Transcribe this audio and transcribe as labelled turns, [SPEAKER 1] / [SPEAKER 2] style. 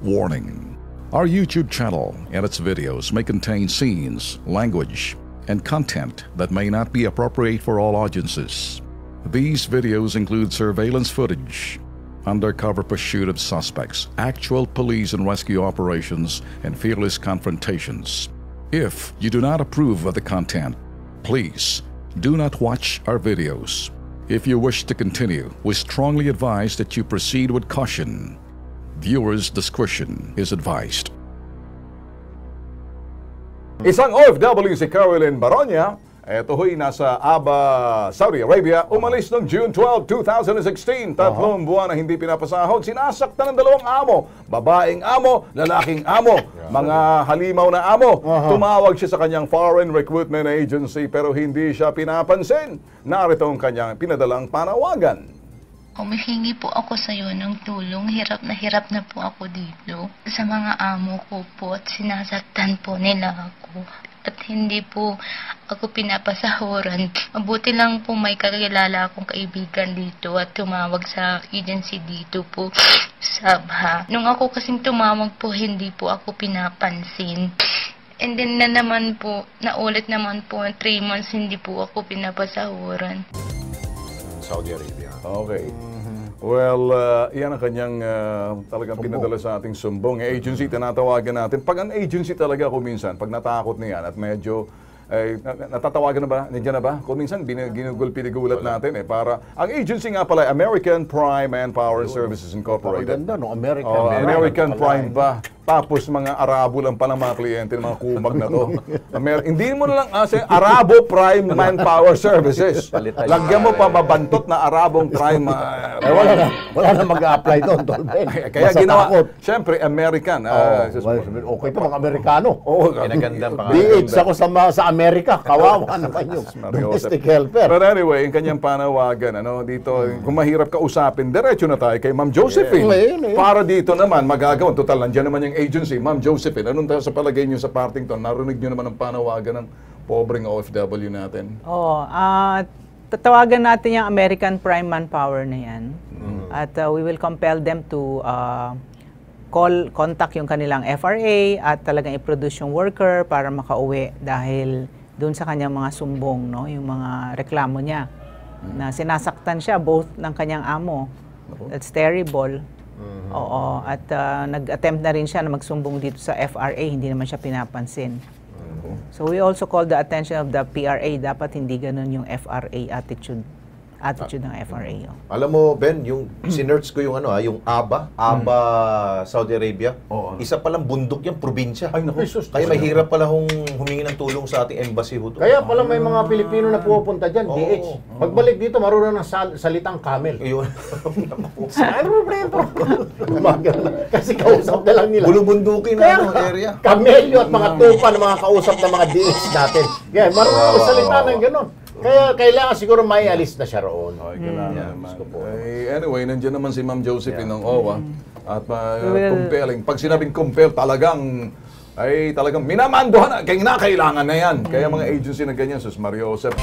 [SPEAKER 1] Warning. Our YouTube channel and its videos may contain scenes, language, and content that may not be appropriate for all audiences. These videos include surveillance footage, undercover pursuit of suspects, actual police and rescue operations, and fearless confrontations. If you do not approve of the content, please do not watch our videos. If you wish to continue, we strongly advise that you proceed with caution. Viewers' discretion is advised.
[SPEAKER 2] Isang OFW si Caroline Baronia, ito ho'y nasa Aba, Saudi Arabia, umalis noong June 12, 2016. 3 buwan na hindi pinapasahod. Sinasaktan ng 2 amo. Babaeng amo, lalaking amo, mga halimaw na amo. Tumawag siya sa kanyang foreign recruitment agency pero hindi siya pinapansin. Narito ang kanyang pinadalang panawagan.
[SPEAKER 3] Humihingi po ako sa iyo ng tulong. Hirap na po ako dito. Sa mga amo ko po at sinasaktan po nila ako. At hindi po ako pinapasahuran. Mabuti lang po may kakilala akong kaibigan dito at tumawag sa agency dito po sa Sabha. Nung ako kasing tumawag po, hindi po ako pinapansin. And then naulit naman po, 3 months hindi po ako pinapasahuran.
[SPEAKER 4] Saudi Arabia.
[SPEAKER 2] Okay. Well, yan ang kanyang talagang pinadala sa ating sumbong. Agency, tinatawagan natin. Pag ang agency talaga kung minsan, pag natakot niyan at medyo natatawagan na ba? Nandiyan na ba? Kung minsan, ginugulpi-gulat natin para... Ang agency nga pala, American Prime Manpower Services Incorporated.
[SPEAKER 4] Ganda, no?
[SPEAKER 2] American Prime ba? Tapos mga Arabo lang pala mga kliyente, mga kumag na to. Hindi mo na lang Arabo Prime Manpower Services. Lagyan mo pa mabantot na Arabong Prime.
[SPEAKER 4] Wala na mag-a-apply doon.
[SPEAKER 2] Kaya ginawa, siyempre, American.
[SPEAKER 4] Okay pa, mga Amerikano.
[SPEAKER 5] Kinagandang
[SPEAKER 4] DH ako sa Amerika. Kawawa naman yung domestic helper.
[SPEAKER 2] But anyway, yung kanyang panawagan, dito, kung mahirap ka usapin, diretso na tayo kay Ma'am Josephine. Para dito naman, magagawan. Total, nandiyan naman yung agency, Ma'am Josephine. Anong tayo sa palagay nyo sa Partington? Narinig nyo naman ang panawagan ng pobreng OFW natin.
[SPEAKER 6] Tatawagan natin yung American Prime Manpower na yan. At we will compel them to contact yung kanilang FRA at talagang i-produce yung worker para makauwi dahil doon sa kanyang mga sumbong, no? Yung mga reklamo niya na sinasaktan siya both ng kanyang amo. That's terrible. Oo, at nag-attempt na rin siya na magsumbong dito sa FRA, hindi naman siya pinapansin. So we also call the attention of the PRA, dapat hindi ganun yung FRA attitude ng FRA.
[SPEAKER 5] Alam mo, Ben, yung sinerch ko yung yung Aba Saudi Arabia. Isa palang bundok yung probinsya.
[SPEAKER 2] Ay, naku.
[SPEAKER 5] Kaya mahirap pala humingi ng tulong sa ating embassy ho.
[SPEAKER 4] Kaya pala may mga Pilipino na pupunta dyan, DH. Pagbalik dito, marunong ng salitang camel.
[SPEAKER 5] Ayun.
[SPEAKER 4] Ano problema? Kasi kausap na lang nila.
[SPEAKER 5] Bulubundukin na yung area.
[SPEAKER 4] Kamelyo at mga tupa ng mga kausap ng mga DH natin. Kaya marunong salita ng gano'n. Kaya kailangan siguro may alis na siya roon.
[SPEAKER 2] Anyway, nandiyan naman si Ma'am Josephine ng OWA. At compelling. Pag sinabing compel, talagang minamandohan na. Kaya kailangan na yan. Kaya mga agency na ganyan, Sus Mario Joseph.